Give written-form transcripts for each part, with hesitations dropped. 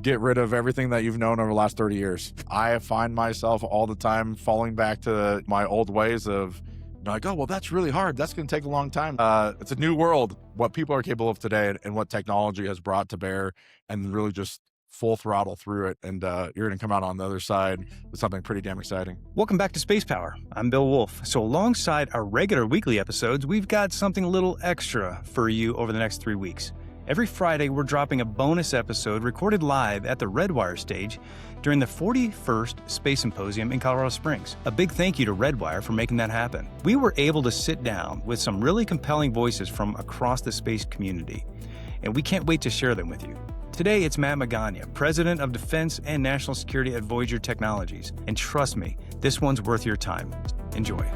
get rid of everything that you've known over the last 30 years. I find myself all the time falling back to my old ways of like, oh, well, that's really hard. That's going to take a long time. It's a new world, what people are capable of today and what technology has brought to bear, and really just full throttle through it. And you're going to come out on the other side with something pretty damn exciting. Welcome back to Spacepower. I'm Bill Woolf. So alongside our regular weekly episodes, we've got something a little extra for you over the next 3 weeks. Every Friday, we're dropping a bonus episode recorded live at the Redwire stage during the 41st Space Symposium in Colorado Springs. A big thank you to Redwire for making that happen. We were able to sit down with some really compelling voices from across the space community, and we can't wait to share them with you. Today, it's Matt Magaña, President of Defense and National Security at Voyager Technologies. And trust me, this one's worth your time. Enjoy.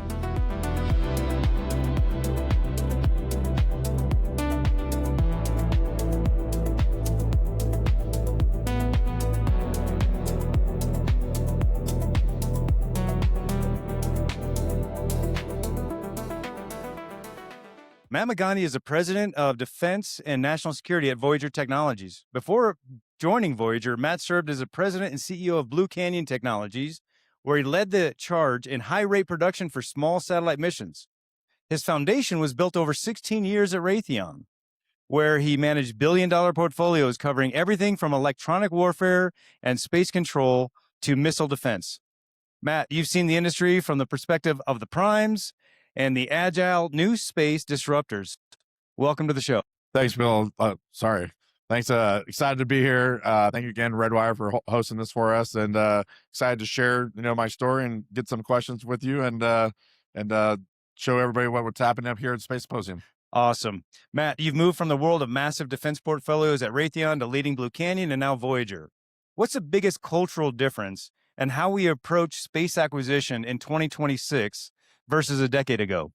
Matt Magaña is the President of Defense and National Security at Voyager Technologies. Before joining Voyager, Matt served as the President and CEO of Blue Canyon Technologies, where he led the charge in high-rate production for small satellite missions. His foundation was built over 16 years at Raytheon, where he managed billion-dollar portfolios covering everything from electronic warfare and space control to missile defense. Matt, you've seen the industry from the perspective of the primes and the agile new space disruptors. Welcome to the show. Thanks, Bill. Sorry. Thanks. Excited to be here. Thank you again, Redwire, for hosting this for us, and excited to share, my story and get some questions with you, and show everybody what's happening up here at Space Symposium. Awesome. Matt, you've moved from the world of massive defense portfolios at Raytheon to leading Blue Canyon and now Voyager. What's the biggest cultural difference and how we approach space acquisition in 2026 versus a decade ago?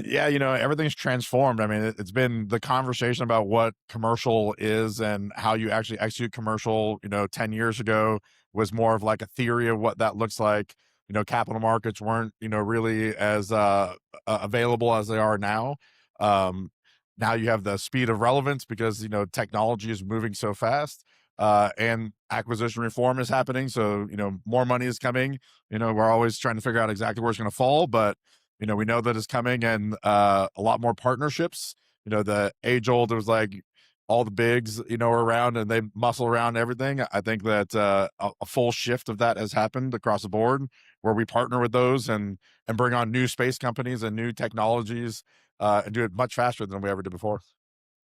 Yeah, everything's transformed. I mean, it's been the conversation about what commercial is and how you actually execute commercial, 10 years ago was more of like a theory of what that looks like. Capital markets weren't, really as available as they are now. Now you have the speed of relevance because, technology is moving so fast. And acquisition reform is happening. So, more money is coming. We're always trying to figure out exactly where it's going to fall, but, we know that it's coming, and a lot more partnerships. The age old, it was like all the bigs, are around and they muscle around everything. I think that a full shift of that has happened across the board, where we partner with those and bring on new space companies and new technologies and do it much faster than we ever did before.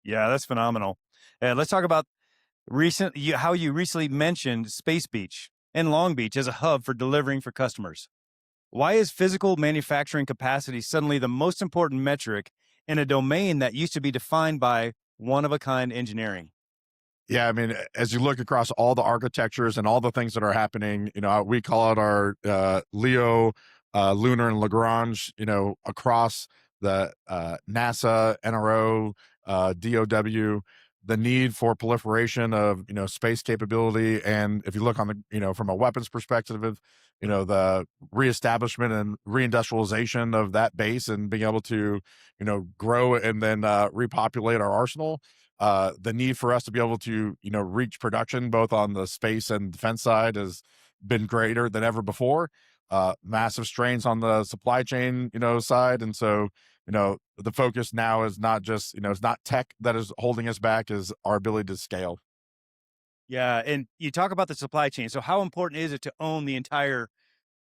Yeah, that's phenomenal. And let's talk about how you recently mentioned Space Beach and Long Beach as a hub for delivering for customers. Why is physical manufacturing capacity suddenly the most important metric in a domain that used to be defined by one-of-a-kind engineering? Yeah, I mean, as you look across all the architectures and all the things that are happening, we call it our LEO, Lunar, and Lagrange, across the NASA, NRO, DOW, the need for proliferation of, space capability. And if you look on the, from a weapons perspective, the reestablishment and reindustrialization of that base and being able to, grow and then repopulate our arsenal, the need for us to be able to, reach production, both on the space and defense side, has been greater than ever before. Massive strains on the supply chain, side. And so, the focus now is not just, it's not tech that is holding us back, is our ability to scale. Yeah. And you talk about the supply chain. So how important is it to own the entire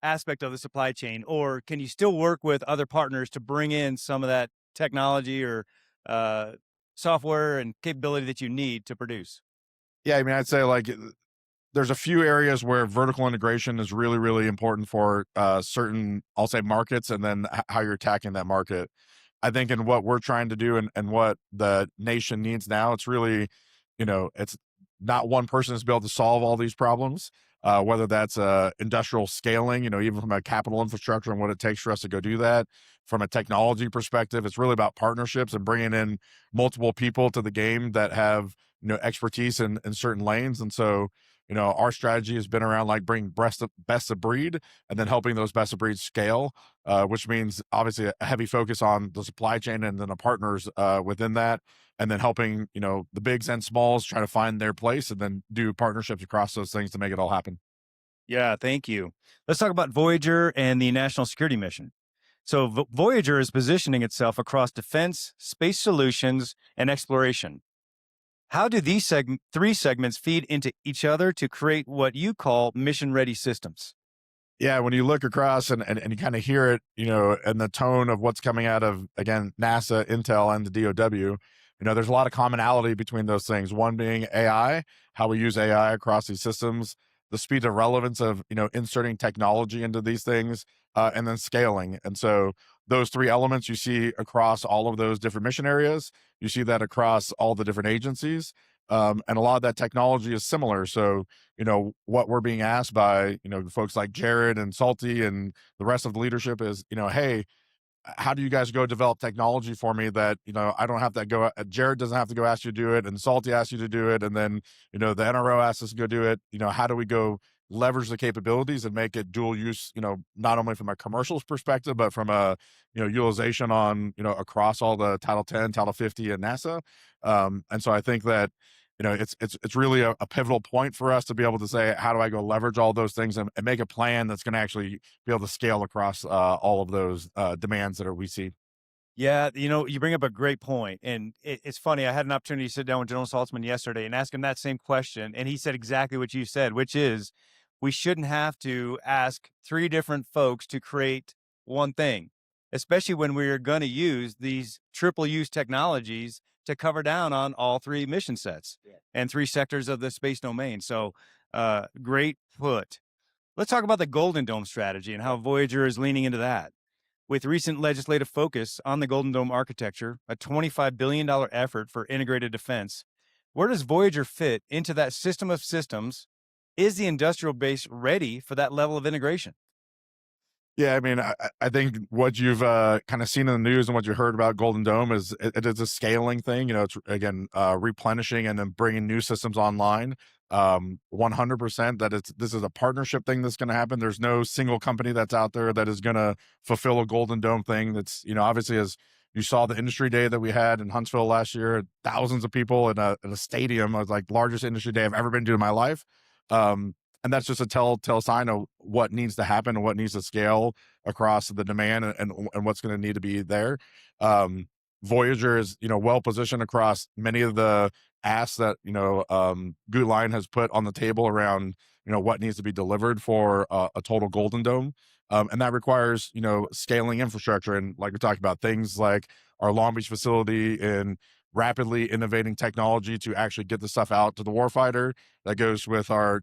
aspect of the supply chain, or can you still work with other partners to bring in some of that technology or software and capability that you need to produce? Yeah. I mean, I'd say like there's a few areas where vertical integration is really, really important for certain, I'll say, markets, and then how you're attacking that market. I think in what we're trying to do and what the nation needs now, it's really, it's not one person is able to solve all these problems, whether that's industrial scaling, even from a capital infrastructure and what it takes for us to go do that. From a technology perspective, it's really about partnerships and bringing in multiple people to the game that have, expertise in certain lanes. And so, our strategy has been around like bringing best of breed and then helping those best of breed scale, which means obviously a heavy focus on the supply chain and then the partners within that, and then helping the bigs and smalls try to find their place and then do partnerships across those things to make it all happen. Yeah, thank you. Let's talk about Voyager and the national security mission. So, Voyager is positioning itself across defense, space solutions, and exploration. How do these three segments feed into each other to create what you call mission ready systems? Yeah, when you look across and you kind of hear it, in the tone of what's coming out of, again, NASA, Intel, and the DoW, there's a lot of commonality between those things. One being AI, how we use AI across these systems, the speed of relevance of, inserting technology into these things, and then scaling. And so those three elements you see across all of those different mission areas. You see that across all the different agencies. And a lot of that technology is similar. So, what we're being asked by, folks like Jared and Salty and the rest of the leadership is, hey, how do you guys go develop technology for me that, I don't have to go, Jared doesn't have to go ask you to do it, and Salty asks you to do it. And then, the NRO asks us to go do it. How do we go leverage the capabilities and make it dual use, not only from a commercials perspective, but from a, utilization on, across all the Title 10, Title 50 and NASA. And so I think that, it's really a pivotal point for us to be able to say, how do I go leverage all those things and make a plan that's going to actually be able to scale across all of those demands that we see. Yeah, you bring up a great point, and it's funny. I had an opportunity to sit down with General Saltzman yesterday and ask him that same question, and he said exactly what you said, which is we shouldn't have to ask three different folks to create one thing, especially when we're going to use these triple use technologies to cover down on all three mission sets and three sectors of the space domain. So, great put. Let's talk about the Golden Dome strategy and how Voyager is leaning into that. With recent legislative focus on the Golden Dome architecture, a $25 billion effort for integrated defense, where does Voyager fit into that system of systems? Is the industrial base ready for that level of integration? Yeah, I mean, I think what you've kind of seen in the news and what you heard about Golden Dome is it is a scaling thing. It's again replenishing and then bringing new systems online. 100% that this is a partnership thing that's going to happen. There's no single company that's out there that is going to fulfill a Golden Dome thing. That's obviously, as you saw the industry day that we had in Huntsville last year, thousands of people in a stadium. It was like largest industry day I've ever been to in my life. Um, and that's just a telltale sign of what needs to happen and what needs to scale across the demand and what's going to need to be there. Voyager is well positioned across many of the asks that Gutline has put on the table around what needs to be delivered for a total Golden Dome, and that requires scaling infrastructure, and like we talked about, things like our Long Beach facility and rapidly innovating technology to actually get the stuff out to the warfighter. That goes with our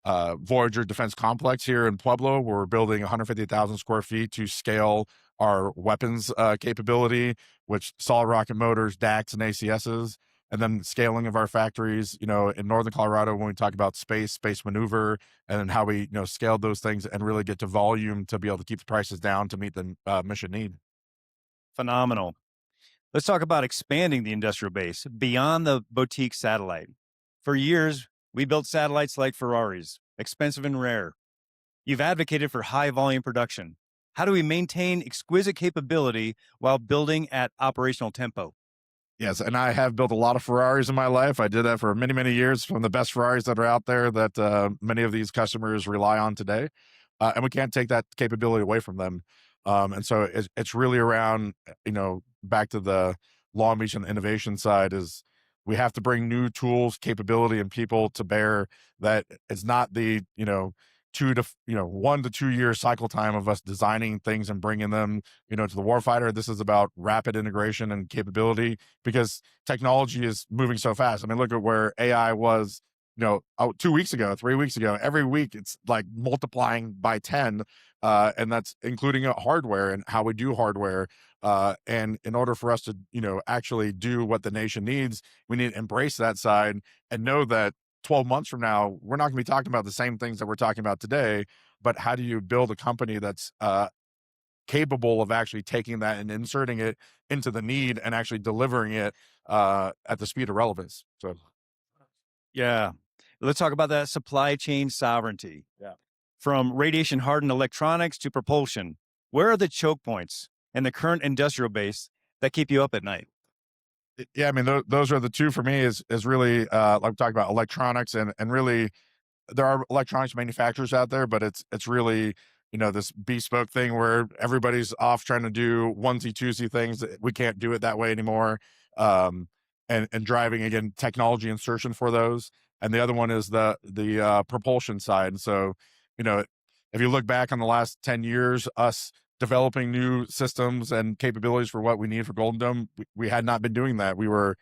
Voyager Defense Complex here in Pueblo, where we're building 150,000 square feet to scale our weapons capability, which solid rocket motors, DACs, and ACSs, and then scaling of our factories, in Northern Colorado when we talk about space maneuver, and then how we, scale those things and really get to volume to be able to keep the prices down to meet the mission need. Phenomenal. Let's talk about expanding the industrial base beyond the boutique satellite. For years, we built satellites like Ferraris, expensive and rare. You've advocated for high volume production. How do we maintain exquisite capability while building at operational tempo? Yes, and I have built a lot of Ferraris in my life. I did that for many, many years, from the best Ferraris that are out there that many of these customers rely on today. And we can't take that capability away from them. And so it's really around, back to the Long Beach and the innovation side is we have to bring new tools, capability, and people to bear that it's not the, 1 to 2 year cycle time of us designing things and bringing them, to the warfighter. This is about rapid integration and capability because technology is moving so fast. I mean, look at where AI was, 2 weeks ago, 3 weeks ago. Every week it's like multiplying by 10. And that's including hardware and how we do hardware. And in order for us to, actually do what the nation needs, we need to embrace that side and know that 12 months from now, we're not going to be talking about the same things that we're talking about today, but how do you build a company that's capable of actually taking that and inserting it into the need and actually delivering it at the speed of relevance? So, Yeah. Let's talk about that supply chain sovereignty. Yeah. From radiation hardened electronics to propulsion, where are the choke points in the current industrial base that keep you up at night? Yeah, I mean, those are the two for me is really, like we talked about electronics and really there are electronics manufacturers out there, but it's really, this bespoke thing where everybody's off trying to do onesie twosie things. We can't do it that way anymore. Um, and driving again technology insertion for those. And the other one is the propulsion side. And so, you know, if you look back on the last 10 years, us developing new systems and capabilities for what we need for Golden Dome, we had not been doing that. We were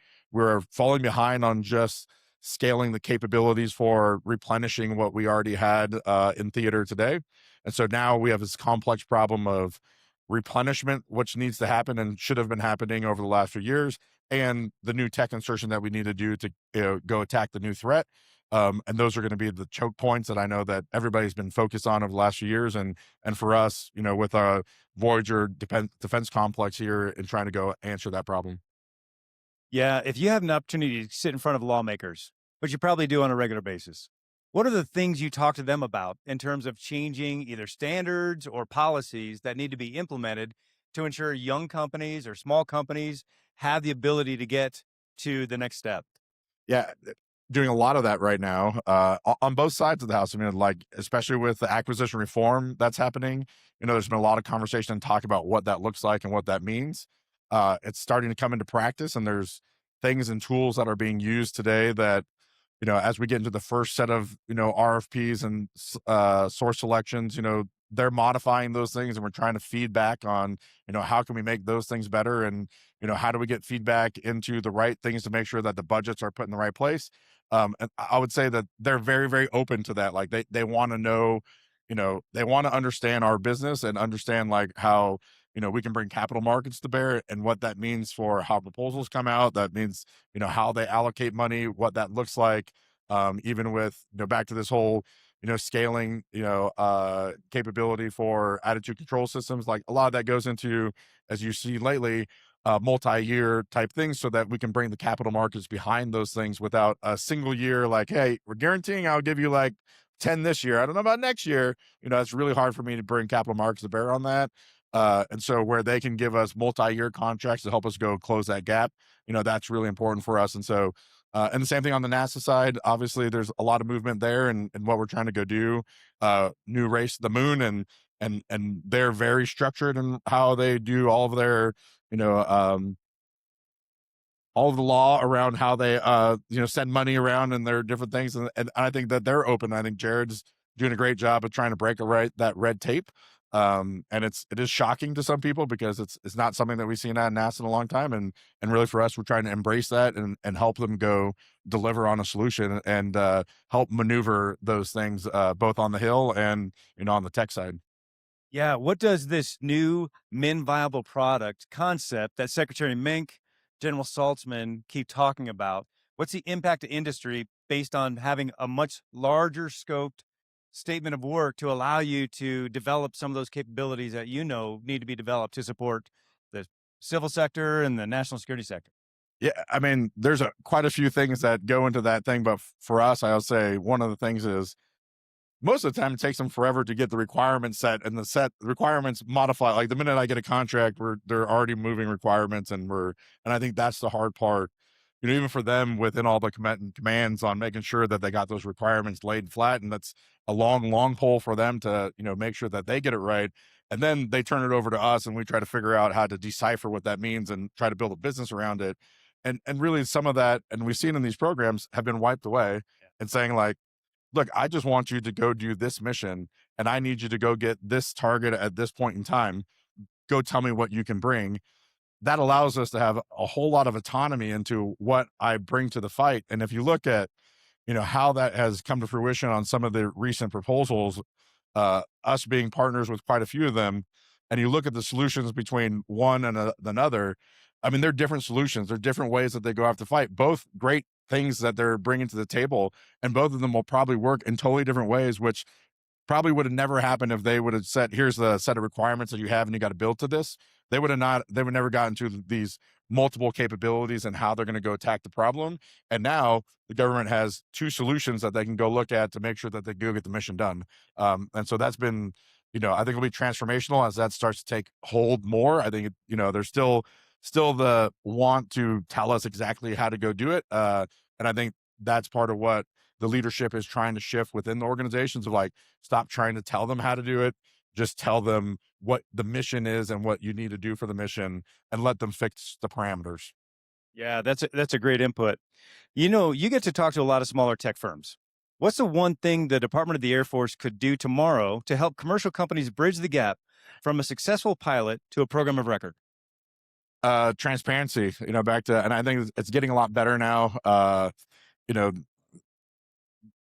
falling behind on just scaling the capabilities for replenishing what we already had in theater today. And so now we have this complex problem of replenishment, which needs to happen and should have been happening over the last few years, and the new tech insertion that we need to do to go attack the new threat. And those are going to be the choke points that I know that everybody's been focused on over the last few years. And for us, with a Voyager defense complex here and trying to go answer that problem. Yeah, if you have an opportunity to sit in front of lawmakers, which you probably do on a regular basis, what are the things you talk to them about in terms of changing either standards or policies that need to be implemented to ensure young companies or small companies have the ability to get to the next step? Yeah, doing a lot of that right now, on both sides of the house. I mean, like, especially with the acquisition reform that's happening, there's been a lot of conversation and talk about what that looks like and what that means. It's starting to come into practice, and there's things and tools that are being used today that, as we get into the first set of, RFPs and source selections, they're modifying those things and we're trying to feed back on, how can we make those things better? And, how do we get feedback into the right things to make sure that the budgets are put in the right place? And I would say that they're very, very open to that. Like they want to know, they want to understand our business and understand like how, we can bring capital markets to bear and what that means for how proposals come out. That means, how they allocate money, what that looks like. Even with, back to this whole, scaling, capability for attitude control systems, like a lot of that goes into, as you see lately, multi-year type things so that we can bring the capital markets behind those things without a single year, like, hey, we're guaranteeing I'll give you like 10 this year. I don't know about next year. It's really hard for me to bring capital markets to bear on that. And so where they can give us multi-year contracts to help us go close that gap, that's really important for us. And so, and the same thing on the NASA side, obviously there's a lot of movement there and what we're trying to go do, new race to the moon and they're very structured in how they do all of their, you know, um, all of the law around how they send money around and their different things and I think that they're open. I think Jared's doing a great job of trying to break that red tape. And it is shocking to some people because it's not something that we've seen at NASA in a long time. And really for us, we're trying to embrace that and help them go deliver on a solution and help maneuver those things both on the Hill and on the tech side. Yeah, what does this new min viable product concept that Secretary Mink, General Saltzman keep talking about? What's the impact to industry based on having a much larger scoped statement of work to allow you to develop some of those capabilities that need to be developed to support the civil sector and the national security sector? Yeah, I mean, there's quite a few things that go into that thing, but for us, I'll say one of the things is most of the time it takes them forever to get the requirements set and the requirements modify. Like the minute I get a contract, they're already moving requirements and I think that's the hard part. Even for them within all the commands on making sure that they got those requirements laid flat. And that's a long, long pull for them to, make sure that they get it right. And then they turn it over to us and we try to figure out how to decipher what that means and try to build a business around it. And really some of that, and we've seen in these programs have been wiped away and saying like, look, I just want you to go do this mission and I need you to go get this target at this point in time. Go tell me what you can bring. That allows us to have a whole lot of autonomy into what I bring to the fight. And if you look at, how that has come to fruition on some of the recent proposals, us being partners with quite a few of them, and you look at the solutions between one and another, I mean, they're different solutions. They're different ways that they go after fight, both great things that they're bringing to the table. And both of them will probably work in totally different ways, which probably would have never happened if they would have said, here's the set of requirements that you have and you got to build to this. They would never gotten to these multiple capabilities and how they're going to go attack the problem. And now the government has two solutions that they can go look at to make sure that they go get the mission done. And so that's been, I think it'll be transformational as that starts to take hold more. I think, there's still the want to tell us exactly how to go do it. And I think that's part of what the leadership is trying to shift within the organizations of like, stop trying to tell them how to do it. Just tell them what the mission is and what you need to do for the mission and let them fix the parameters. Yeah, that's a great input. You get to talk to a lot of smaller tech firms. What's the one thing the Department of the Air Force could do tomorrow to help commercial companies bridge the gap from a successful pilot to a program of record? Transparency, back to, and I think it's getting a lot better now. You know,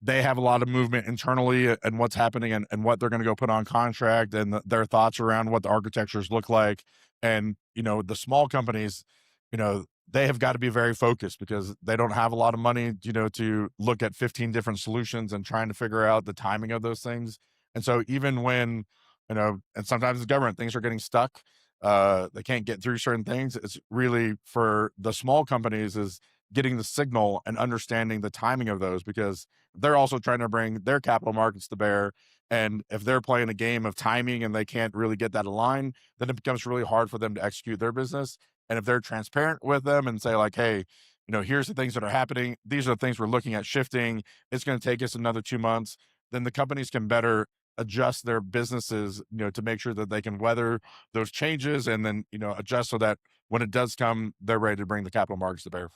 they have a lot of movement internally and what's happening and what they're going to go put on contract and their thoughts around what the architectures look like. And, the small companies, they have got to be very focused because they don't have a lot of money, to look at 15 different solutions and trying to figure out the timing of those things. And so even when, and sometimes the government, things are getting stuck, they can't get through certain things. It's really for the small companies is getting the signal and understanding the timing of those because they're also trying to bring their capital markets to bear. And if they're playing a game of timing and they can't really get that aligned, then it becomes really hard for them to execute their business. And if they're transparent with them and say like, hey, here's the things that are happening. These are the things we're looking at shifting. It's going to take us another 2 months. Then the companies can better adjust their businesses, to make sure that they can weather those changes and then, adjust so that when it does come, they're ready to bring the capital markets to bear.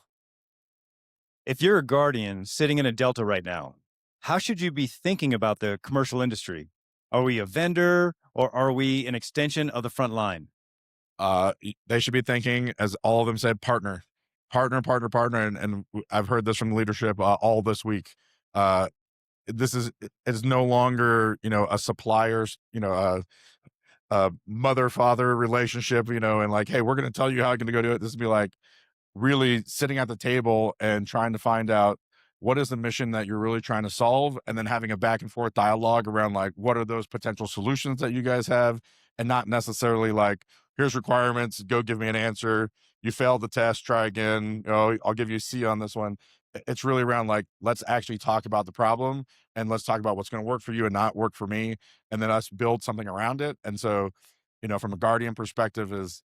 If you're a guardian sitting in a Delta right now, how should you be thinking about the commercial industry? Are we a vendor or are we an extension of the front line? They should be thinking, as all of them said, partner, partner, partner, partner. And I've heard this from leadership all this week. This is no longer, a suppliers, a mother father relationship, and like, hey, we're going to tell you how I'm going to go do it. This would be like, really sitting at the table and trying to find out what is the mission that you're really trying to solve and then having a back and forth dialogue around like what are those potential solutions that you guys have and not necessarily like here's requirements, go give me an answer, you failed the test, try again, I'll give you a C on this one. It's really around like let's actually talk about the problem and let's talk about what's going to work for you and not work for me and then us build something around it. And so from a guardian perspective is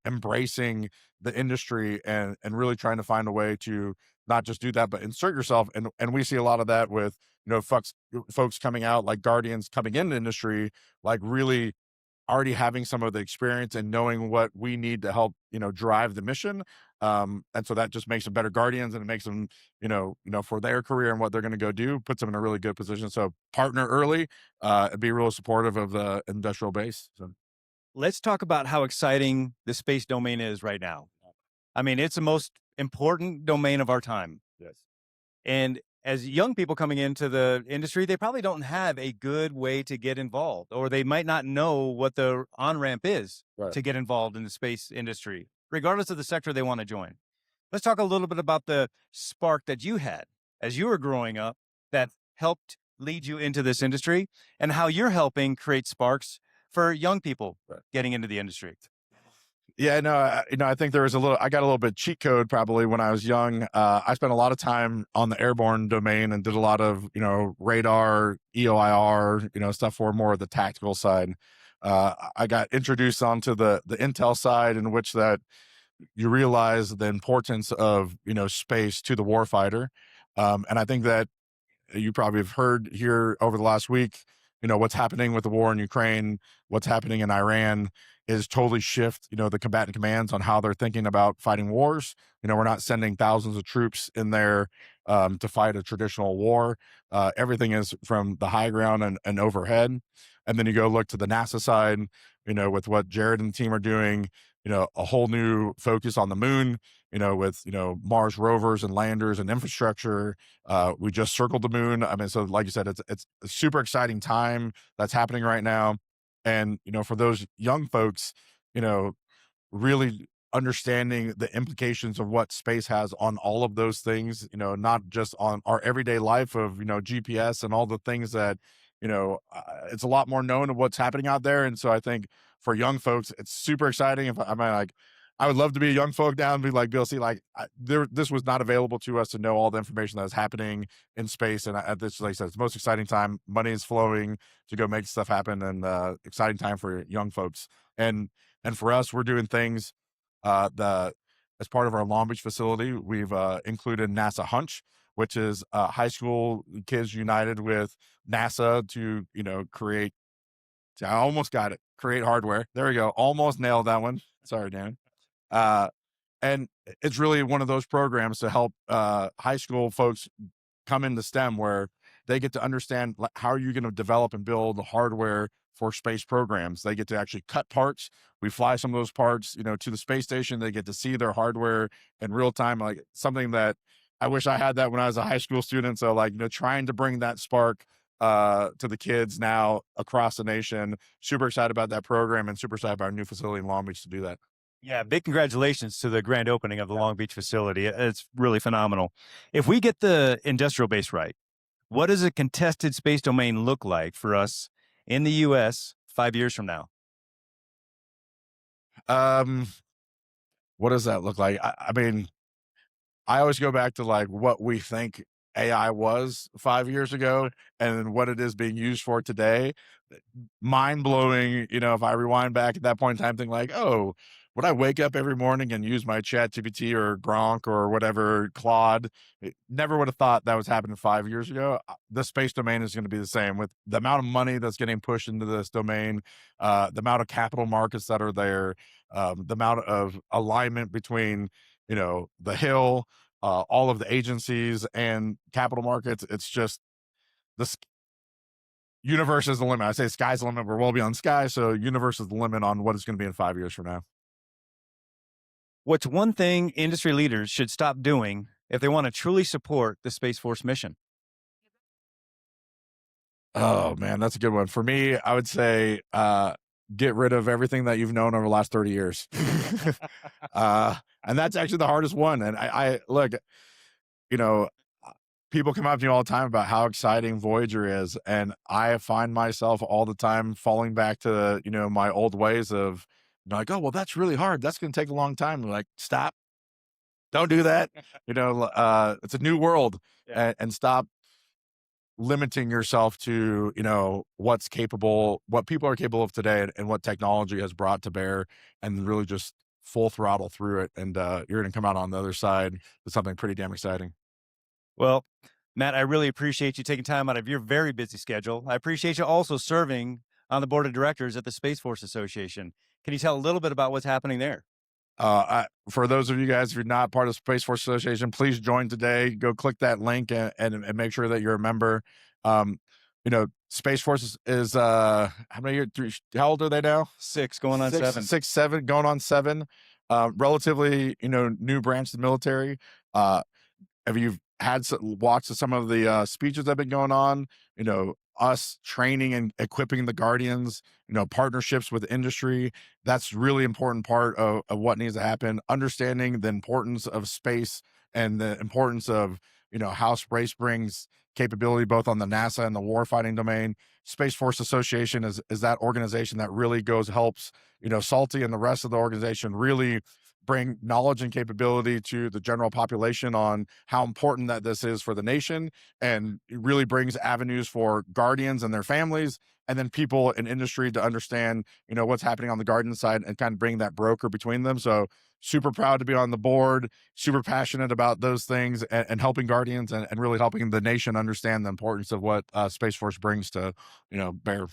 embracing the industry and really trying to find a way to not just do that but insert yourself. And we see a lot of that with folks coming out like guardians coming into the industry like really already having some of the experience and knowing what we need to help drive the mission. And so that just makes them better guardians and it makes them for their career and what they're going to go do, puts them in a really good position. So partner early, be real supportive of the industrial base. So Let's talk about how exciting the space domain is right now. I mean, it's the most important domain of our time. yes. And as young people coming into the industry, they probably don't have a good way to get involved, or they might not know what the on ramp is Right. to get involved in the space industry, regardless of the sector they want to join. Let's talk a little bit about the spark that you had as you were growing up that helped lead you into this industry and how you're helping create sparks for young people Right. getting into the industry. Yeah, no, I think there was I got a little bit cheat code probably when I was young. I spent a lot of time on the airborne domain and did a lot of, radar, EOIR, stuff for more of the tactical side. I got introduced onto the intel side in which that you realize the importance of, space to the warfighter. And I think that you probably have heard here over the last week, what's happening with the war in Ukraine, what's happening in Iran is totally shift, the combatant commands on how they're thinking about fighting wars. We're not sending thousands of troops in there to fight a traditional war. Everything is from the high ground and overhead. And then you go look to the NASA side, with what Jared and the team are doing, a whole new focus on the moon, with, Mars rovers and landers and infrastructure. We just circled the moon. I mean, so like you said, it's a super exciting time that's happening right now. And, for those young folks, really understanding the implications of what space has on all of those things, not just on our everyday life of, GPS and all the things that, it's a lot more known of what's happening out there. And so I think for young folks, it's super exciting. If I mean, like, I would love to be a young folk down and be like, Bill, see, like this was not available to us to know all the information that is happening in space. And at this, like I said, it's the most exciting time. Money is flowing to go make stuff happen, and exciting time for young folks. And for us, we're doing things the as part of our Long Beach facility. We've included NASA Hunch, which is high school kids united with NASA to create. I almost got it. Create hardware. There we go. Almost nailed that one. Sorry, Dan. Uh, and it's really one of those programs to help high school folks come into STEM, where they get to understand how are you going to develop and build the hardware for space programs. They get to actually cut parts. We fly some of those parts, to the space station. They get to see their hardware in real time, like something that I wish I had that when I was a high school student. So trying to bring that spark to the kids now across the nation. Super excited about that program, and super excited about our new facility in Long Beach to do that. Yeah, big congratulations to the grand opening of the Long Beach facility. It's really phenomenal. If we get the industrial base right, what does a contested space domain look like for us in the U.S. 5 years from now? What does that look like? I mean, I always go back to what we think AI was 5 years ago and what it is being used for today. Mind blowing, if I rewind back at that point in time, thinking oh, would I wake up every morning and use my Chat GPT or Gronk or whatever, Claude? Never would have thought that was happening 5 years ago. The space domain is going to be the same, with the amount of money that's getting pushed into this domain, the amount of capital markets that are there, the amount of alignment between, the Hill, all of the agencies and capital markets. It's just the universe is the limit. I say sky's the limit. We're well beyond sky. So universe is the limit on what it's going to be in 5 years from now. What's one thing industry leaders should stop doing if they want to truly support the Space Force mission? Oh man, that's a good one. For me, I would say get rid of everything that you've known over the last 30 years. And that's actually the hardest one. And I look, people come up to me all the time about how exciting Voyager is. And I find myself all the time falling back to, my old ways of oh, well, that's really hard. That's going to take a long time. I'm like, stop, don't do that. It's a new world. Yeah. And stop limiting yourself to, what's capable, what people are capable of today and what technology has brought to bear, and really just full throttle through it. And you're going to come out on the other side with something pretty damn exciting. Well, Matt, I really appreciate you taking time out of your very busy schedule. I appreciate you also serving on the board of directors at the Space Force Association. Can you tell a little bit about what's happening there? For those of you guys, if you're not part of Space Force Association, please join today. Go click that link and make sure that you're a member. Space Force is how many years? How old are they now? 6 going on 7. 6, 7 going on 7. Relatively, new branch of the military. Have you watched some of the speeches that have been going on? Us training and equipping the Guardians, partnerships with industry. That's really important part of what needs to happen. Understanding the importance of space and the importance of, how space brings capability both on the NASA and the warfighting domain. Space Force Association is that organization that really helps, Salty and the rest of the organization really bring knowledge and capability to the general population on how important that this is for the nation, and it really brings avenues for Guardians and their families, and then people in industry to understand, what's happening on the Guardian side and kind of bring that broker between them. So super proud to be on the board, super passionate about those things and helping Guardians and really helping the nation understand the importance of what Space Force brings to, bear.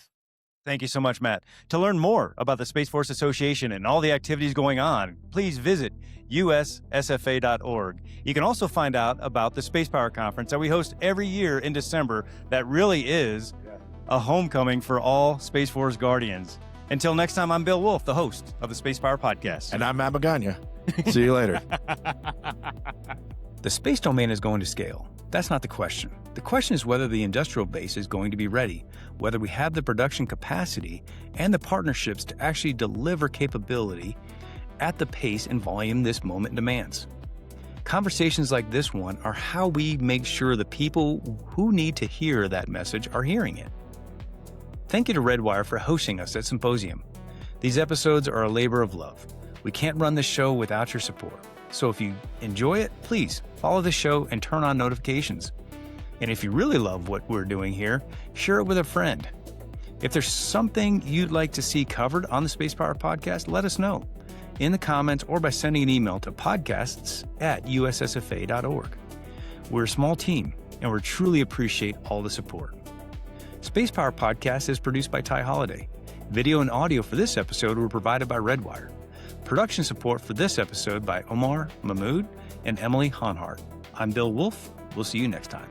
Thank you so much, Matt. To learn more about the Space Force Association and all the activities going on, please visit ussfa.org. You can also find out about the Spacepower Conference that we host every year in December that really is a homecoming for all Space Force Guardians. Until next time, I'm Bill Woolf, the host of the Spacepower Podcast. And I'm Matt Magaña. See you later. The space domain is going to scale. That's not the question. The question is whether the industrial base is going to be ready, whether we have the production capacity and the partnerships to actually deliver capability at the pace and volume this moment demands. Conversations like this one are how we make sure the people who need to hear that message are hearing it. Thank you to Redwire for hosting us at Symposium. These episodes are a labor of love. We can't run this show without your support. So if you enjoy it, please follow the show and turn on notifications. And if you really love what we're doing here, share it with a friend. If there's something you'd like to see covered on the Spacepower podcast, let us know in the comments or by sending an email to podcasts@ussfa.org. We're a small team, and we truly appreciate all the support. Spacepower Podcast is produced by Ty Holiday. Video and audio for this episode were provided by Redwire. Production support for this episode by Omar Mahmood and Emily Honhart. I'm Bill Woolf. We'll see you next time.